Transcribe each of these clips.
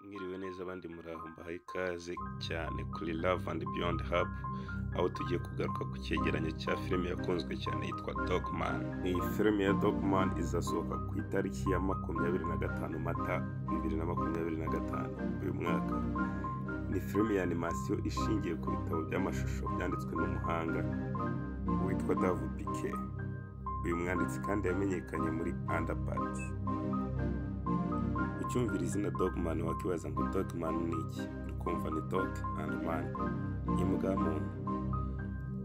Mwiriwe neza abandi muraho, mbahaye ikaze cyane kuri Love and Beyond Hub, aho tugiye kugaruka ku cyegeranyo cya filime yakunzwe cyane yitwa Dogman. Iyi filime ya Dogman izasohoka ku itariki ya 25 Mata 2025 uyu mwaka. Ni filime ya animation ishingiye ku bitabo by'amashusho byanditswe n'umuhanga witwa David Piquet. Uyu mwanditsi kandi yamenyekanye muri Underpart. Ucyumvira izina Dogman wakibaza ngo Dogman ni iki? Ukumva ni dog and man, imbwa muntu.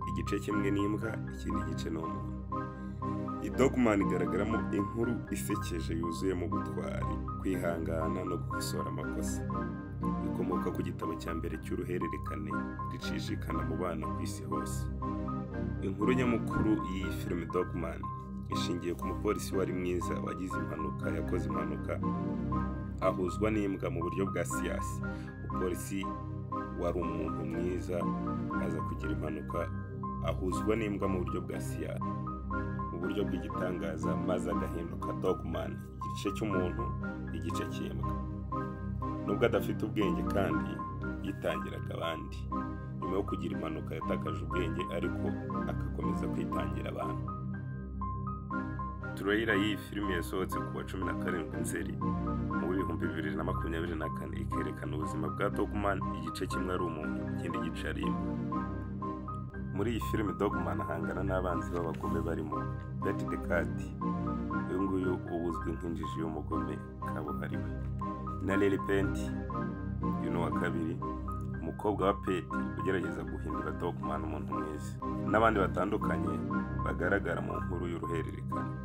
Igice kimwe ni imbwa, ikindi gice ni umuntu. Iyi Dogman igaragaramo inkuru isekeje yuzuye mu butwari, kwihangana no gukosora amakosa. Ikomoka ku gitabo cya mbere cy'uruhererekane ricishikana mu bana ku isi hose. Inkuru nyamukuru y'iyi filime Dogman ishingiye ku mupolisi wari mwiza wagize impanuka, yakoze impanuka ahuzwa n'imbwa mu buryo bwa siyasi. Umupolisi wari umuntu mwiza aza kugira impanuka ahuzwa n'imbwa mu buryo bwa siyasi, mu buryo bw'igitangaza, maze agahinduka Dogman, igice cy'umuntu igice cy'imbwa. Nubwo adafite ubwenge kandi yitangiraga abandi, nyuma yo kugira impanuka yatakaje ubwenge ariko agakomeza kwitangira abantu. Trailer y'iyi filime yasohotse ku wa 17 Nzeri mu 2024 ikerekana ubuzima bwa Dogman, igice kimwe ari umuntu, ikindi gice ari imbwa. Muri iyi filime Dogman ahangana n'abanzi b'abagome barimo Betty the Cat, uyu nguyu ubuzwi nk'injiji y'umugome kabuhariwe, na Lily Pent, uyu wa kabiri, umukobwa wa Pete ugerageza guhindura Dogman umuntu mwiza, n'abandi batandukanye bagaragara mu nkuru y'uruhererekane.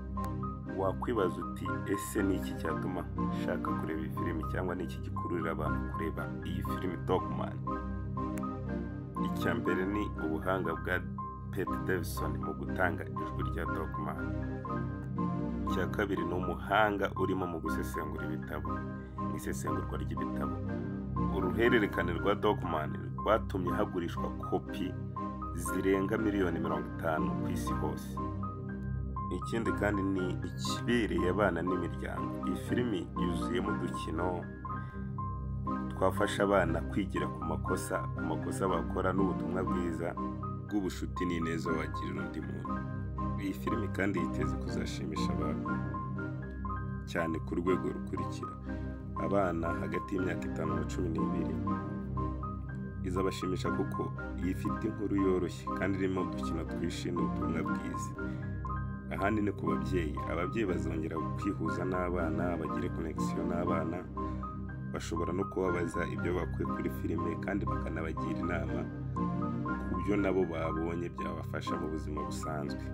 Wakwibaza uti ese ni iki cyatuma nshaka kureba iyi filime, cyangwa ni iki gikururira abantu kureba iyi filime Dogman? Icya mbere ni ubuhanga bwa Pete Davidson mu gutanga ijwi rya Dogman. Icya kabiri ni umuhanga urimo mu gusesengura ibitabo, n'isesengurwa ry'ibitabo. Uruhererekane rwa Dogman rwatumye hagurishwa kopi zirenga miliyoni 50 ku isi hose. Ikindi kandi ni ikibereye abana n'imiryango. Iyi filimi yuzuyemo udukino twafasha abana kwigira ku makosa bakora, n'ubutumwa bwiza bw'ubushuti n'ineza wagirira undi muntu. Iyi filimi kandi yiteze kuzashimisha abantu cyane ku rwego rukurikira: abana hagati y'imyaka 5 na 12 izabashimisha kuko ifite inkuru yoroshye kandi irimo udukino twinshi n'ubutumwa bwiza. Ahandi ni ku babyeyi. Ababyeyi bazongera kwihuza n'abana, bagire connection n'abana, bashobora no kubabaza ibyo bakuye kuri filime kandi bakanabagira inama ku byo nabo babonye byabafasha mu buzima busanzwe.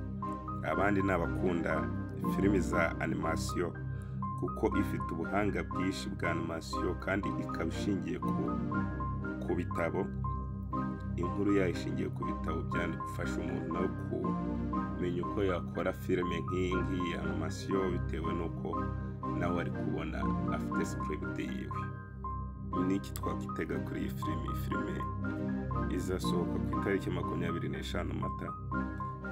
Abandi ni abakunda filime za animation kuko ifite ubuhanga bwinshi bwa animation kandi ikaba ishingiye ku bitabo. Inkuru yayo ishingiye ku bitabo byandifasha umuntu no kumenya uko yakora filime nk'iyi animation bitewe n'uko nawe ari kubona afite script yiwe. Niki twakwitega kuri iyi filime? Iyi filime izasohoka ku itariki 25 Mata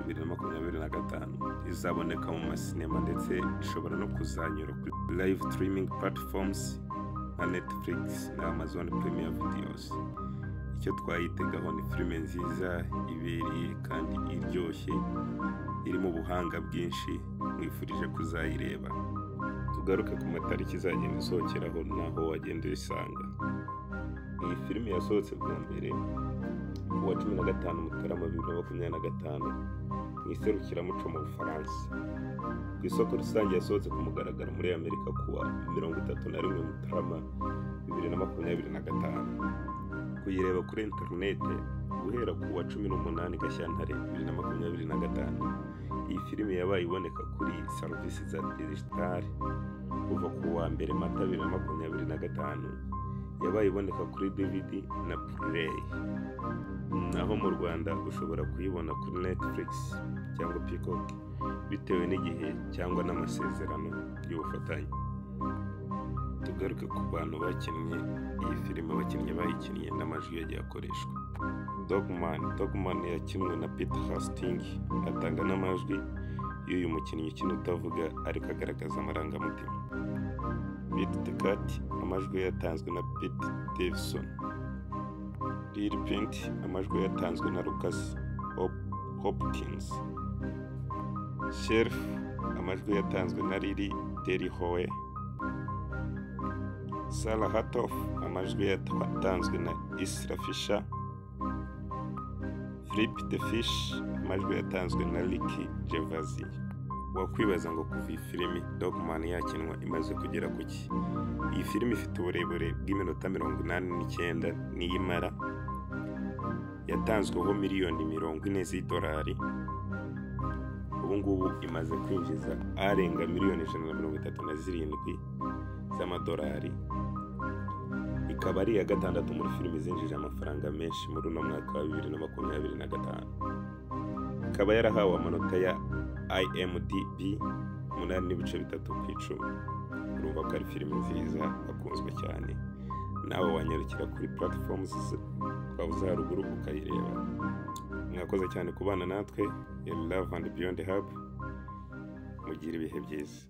2025. Izaboneka mu masinema ndetse ishobora no kuzanyura kuri live streaming platforms nka Netflix na Amazon Premier Videos. Icyo twayitegaho ni filime nziza, ibereye kandi iryoshye, irimo ubuhanga bwinshi. Mwifurije kuzayireba. Tugaruke ku matariki izagenda isohokeraho naho wagenda uyisanga. Iyi filime yasohotse bwa mbere ku wa 15 Mutarama 2025 mu iserukiramuco mu Bufaransa. Ku isoko rusange yasohotse ku mugaragaro muri Amerika ku wa 31 Mutarama 2025. Kuyireba kuri internet guhera ku wa 18 Gashyantare 2025. Iyi filime yabaye iboneka kuri serivisi za digital kuva ku wa 1 Mata 2025. Yabaye iboneka kuri DVD na Blu-ray. Naho mu Rwanda ushobora kuyibona kuri Netflix cyangwa Peacock bitewe n'igihe cyangwa n'amasezerano y'ubufatanye. Tugaruke ku bantu bakinnye iyi filime, abakinnyi bayikinnye n'amajwi yagiye akoreshwa. Dogman yakinwe na Peter Hastings, atanga n'amajwi y'uyu mukinnyi ukina utavuga ariko agaragaza amarangamutima. Beat the Cat amajwi yatanzwe na Pete Davidson. Lil Pint amajwi yatanzwe na Lucas Hopkins. Shelf amajwi yatanzwe na Lily Derihoe. Sarah Hatoff amajwi yatanzwe na Isra Fisher. Flip the Fish amajwi yatanzwe na Ricky Gervais. Wakwibaza ngo kuva iyi filimi Dogman yakinwa imaze kugera kuki? Iyi filimi ifite uburebure bw'iminota 89 n'iyimara yatanzweho miliyoni 40 z'idolari. Ubu ngubu imaze kwinjiza arenga miliyoni 137 z'amadolari. Ikaba ari iya gatandatu muri filimi zinjije amafaranga menshi muri uno mwaka wa 2025. Ikaba yarahawe amanota ya IMDb 8.3 ku 10. Urumva ko ari filimi nziza akunzwe cyane. Nawe wanyarukira kuri platforms twavuze haruguru ukayireba. Mwakoze cyane kubana natwe. Love and Beyond Hub. Mugire ibihe byiza.